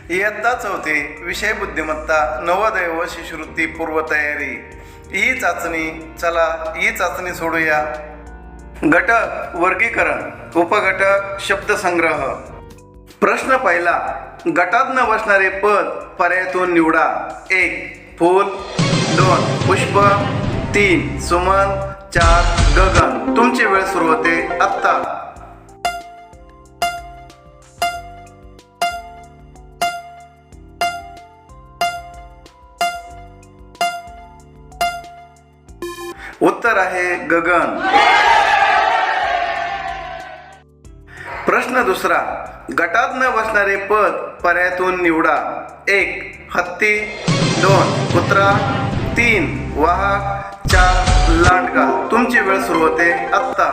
इयत्ता चौथी विषय बुद्धिमत्ता नवोदय व शिष्यवृत्ती पूर्वतयारी ही चाचणी सोडूया. घटक वर्गीकरण उपघटक शब्दसंग्रह. प्रश्न पहिला. गटात न बसणारे पद पर्यायातून निवडा. 1 फूल, 2 पुष्प, 3 सुमन, 4 गगन. तुमची वेळ सुरू होते आत्ता. उत्तर आहे गगन. प्रश्न दुसरा. गटात न बसणारे पद पर्यायातून निवडा. 1 हत्ती, 2 कुत्रा, 3 वाहक, 4 लांडगा. तुमची वेळ सुरू होते आत्ता.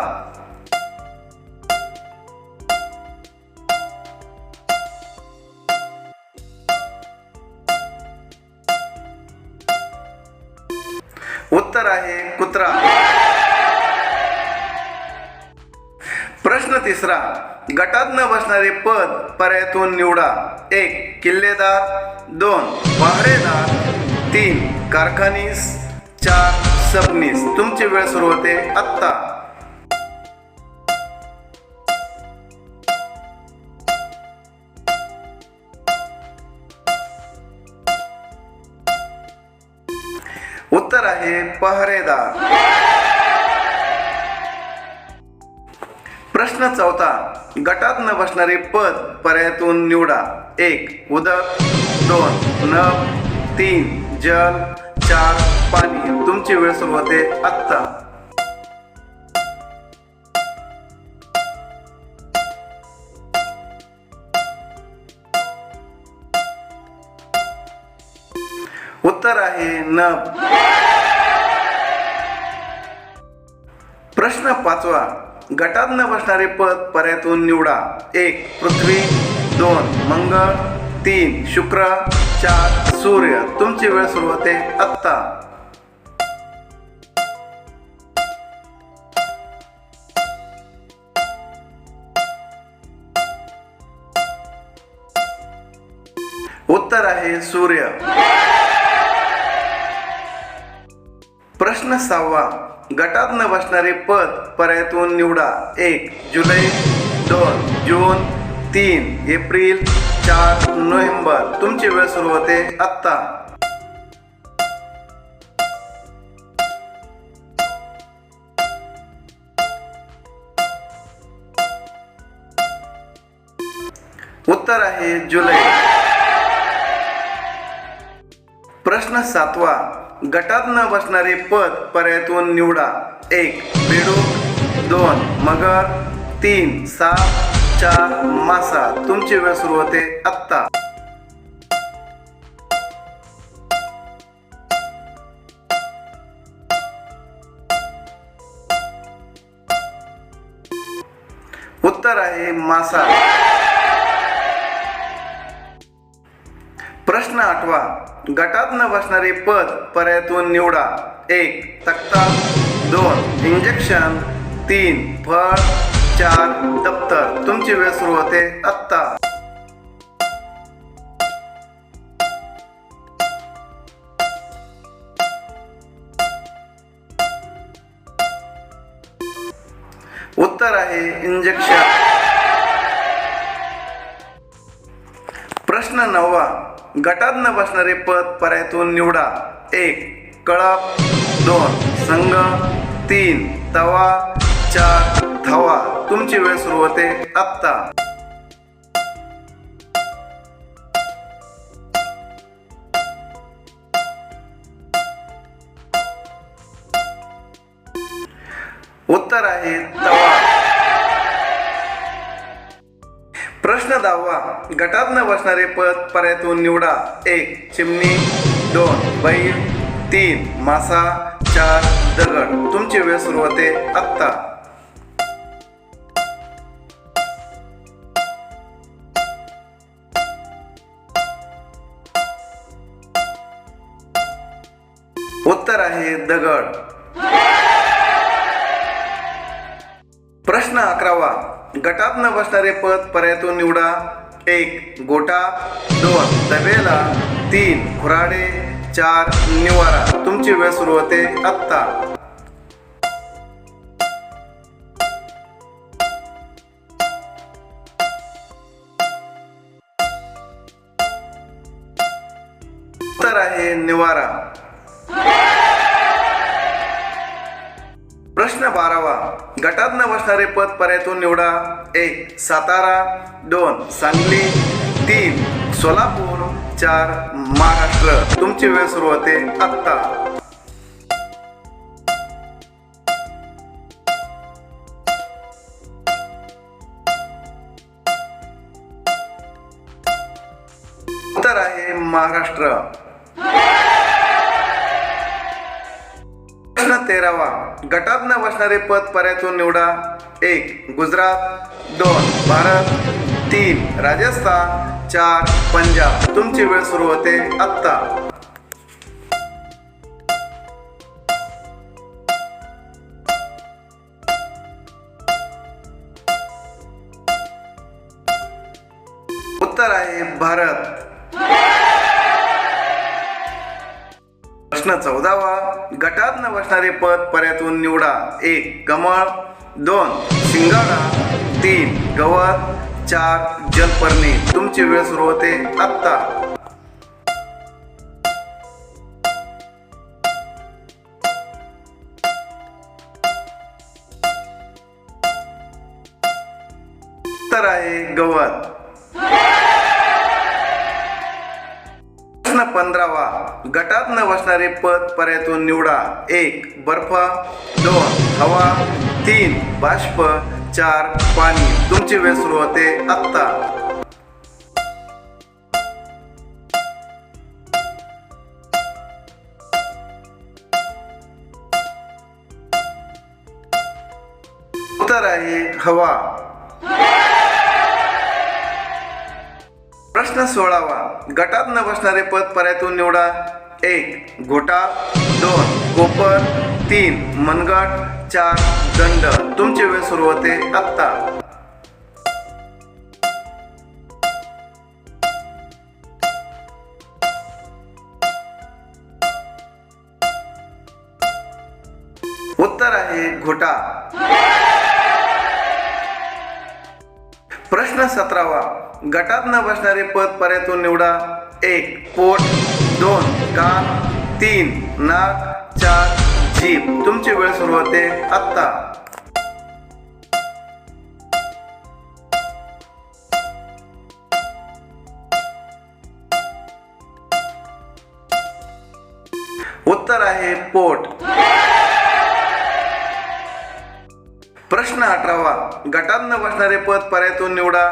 उत्तर आहे कुत्रा. प्रश्न तिसरा. गटात न बसणारे पद पर्यायातून निवडा. 1 किल्लेदार, 2 पहारेदार, 3 कारखानीस, 4 सबनीस. तुमची वेळ सुरू होते आत्ता. उत्तर आहे पहारेदार. प्रश्न चौथा. गटात न बसणारे पद पर्यायातून निवडा. 1 उदक, 2 नभ, 3 जल, 4 पाणी. तुमची वेळ सुरू होते आत्ता. उत्तर आहे नभ. प्रश्न पाचवा. गटात न बसणारे पद पर्यायातून निवडा. 1 पृथ्वी, 2 मंगळ, 3 शुक्र, 4 सूर्य. तुमची वेळ सुरू होते आत्ता. उत्तर आहे सूर्य. प्रश्न 6. गटात न बसणारे पद पर्यायातून निवडा. 1 जुलै, 2 जून, 3 एप्रिल, 4 नोव्हेंबर. तुमची वेळ सुरू होते आत्ता. उत्तर आहे जुलै. प्रश्न 7. गटात न बसणारे पद पर्यायातून निवडा. 1 बेडूक, 2 मगर, 3 साप, 4 मासा. तुमची वेळ सुरू होते आत्ता. उत्तर आहे मासा. प्रश्न 8. गटात न बसणारे पद पर्यायातून निवडा. 1 तक्ता, 2 इंजेक्शन, 3 फळ, 4 दप्तर. तुमची वेळ सुरू होते आत्ता. उत्तर आहे इंजेक्शन. प्रश्न 9. गटात न बसणारे पद पर्यायातून निवडा. 1 कळप, 2 संघ, 3 तवा, 4 धावा. तुमची वेळ सुरू होते आत्ता. उत्तर आहे तवा. प्रश्न 10. गटात न बसणारे पद पर्यायातून निवडा. 1 चिमणी, 2 बैल, 3 मासा, 4 दगड. तुमची वेळ सुरू होते आत्ता. उत्तर आहे दगड. प्रश्न 11. गटात न बसणारे पद पर्यायातून निवडा. 1 गोठा, 2 तबेला, 3 खुराडे, 4 निवारा. तुमची वेळ सुरू होते आत्ता. उत्तर आहे निवारा. प्रश्न 12वा. गटात न बसणारे पद पर्यायातून निवडा. 1 सातारा, 2 सांगली, 3 सोलापूर, 4 महाराष्ट्र. तुमची वेळ सुरू होते आत्ता. उत्तर आहे महाराष्ट्र. प्रश्न 13वा. गटात न बसणारे पद पर्यायातून निवडा. 1 गुजरात, 2 भारत, 3 राजस्थान, 4 पंजाब. तुमची वेळ सुरू होते आत्ता. उत्तर आहे भारत. प्रश्न 14वा. गटात न बसणारे पद पर्यायातून निवडा. 1 कमळ, 2 शिंगाडा, 3 गवत, 4 जलपर्णी. तुमची वेळ सुरू होते आत्ता. उत्तर आहे गवत. प्रश्न 15वा. गटात न बसणारे पद पर्यायातून निवडा. 1 बर्फ, 2 हवा, 3 बाष्प, 4 पाणी. तुमची वेळ सुरू होते आत्ता. उत्तर आहे हवा. प्रश्न 16वा. गटात न बसणारे पद पर्यायातून निवडा. 1 घोटा, 2 कोपर, 3 मनगट, 4 दंड. तुमची वेळ सुरू होते आत्ता. उत्तर आहे घोटा. प्रश्न 17वा. गटात न बसणारे पद पर्यायातून निवडा. 1 पोट, 2 कान, 3 नाक, 4 जीभ. तुमची वेळ सुरू होते आत्ता. उत्तर आहे पोट. प्रश्न 18वा. गटात न बसणारे पद पर्यायातून निवडा.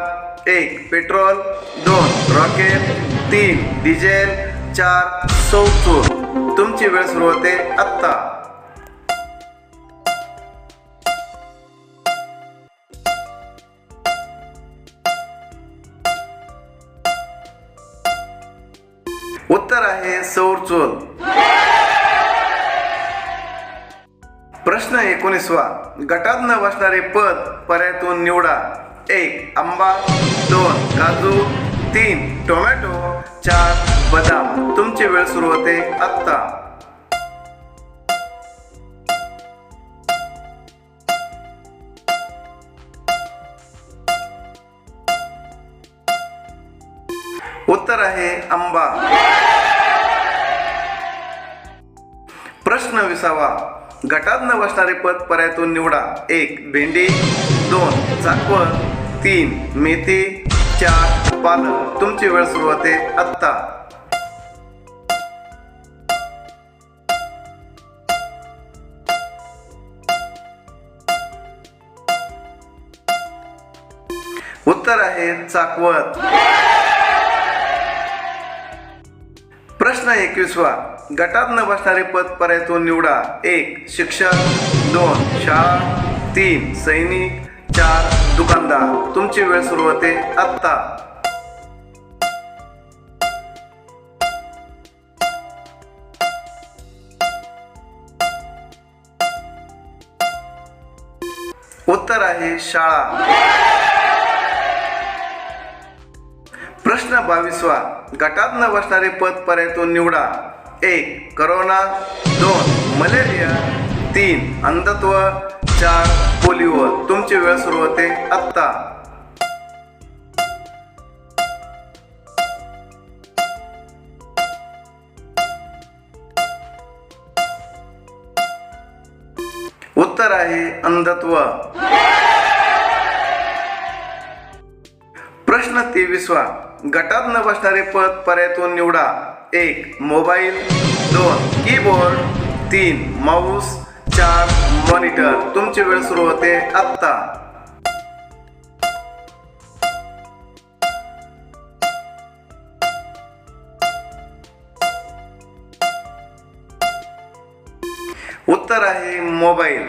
1 पेट्रोल, 2 रॉकेट, 3 डिझेल, 4 सौर. तुमची वेळ सुरू होते आत्ता. उत्तर आहे सौर चूल. प्रश्न 19वा. गटात न बसणारे पद पर्यायातून निवडा. 1 आंबा, 2 काजू, 3 टोमॅटो, 4 बदाम. तुमची वेळ सुरू होते आत्ता. उत्तर आहे आंबा. प्रश्न 20वा. गटात न बसणारे पद पर्यायातून निवडा. 1 भेंडी, 2 चाकवत, 3 मेथी, 4 पालक. तुमची वेळ सुरू होते आत्ता. उत्तर आहे चाकवत. प्रश्न 21वा. गटात न बसणारे पद पर्यायातून निवडा. 1 शिक्षक, 2 शाळा, 3 सैनिक, 4 दुकानदार. तुमची वेळ सुरू होते आत्ता. उत्तर आहे शाळा. प्रश्न 22वा गटात न बसणारे पद पर्यायातून निवडा. 1. करोना, 2. मलेरिया, 3. अंधत्व, 4. पोलिओ. तुमची वेळ सुरू होते आत्ता. उत्तर आहे अंधत्व. प्रश्न 23वा गटात न बसणारे पद पर्यायातून निवडा. 1. मोबाईल, 2. कीबोर्ड, 3. माऊस, 4. मॉनिटर. तुमची वेळ सुरू होते आत्ता. उत्तर आहे मोबाईल.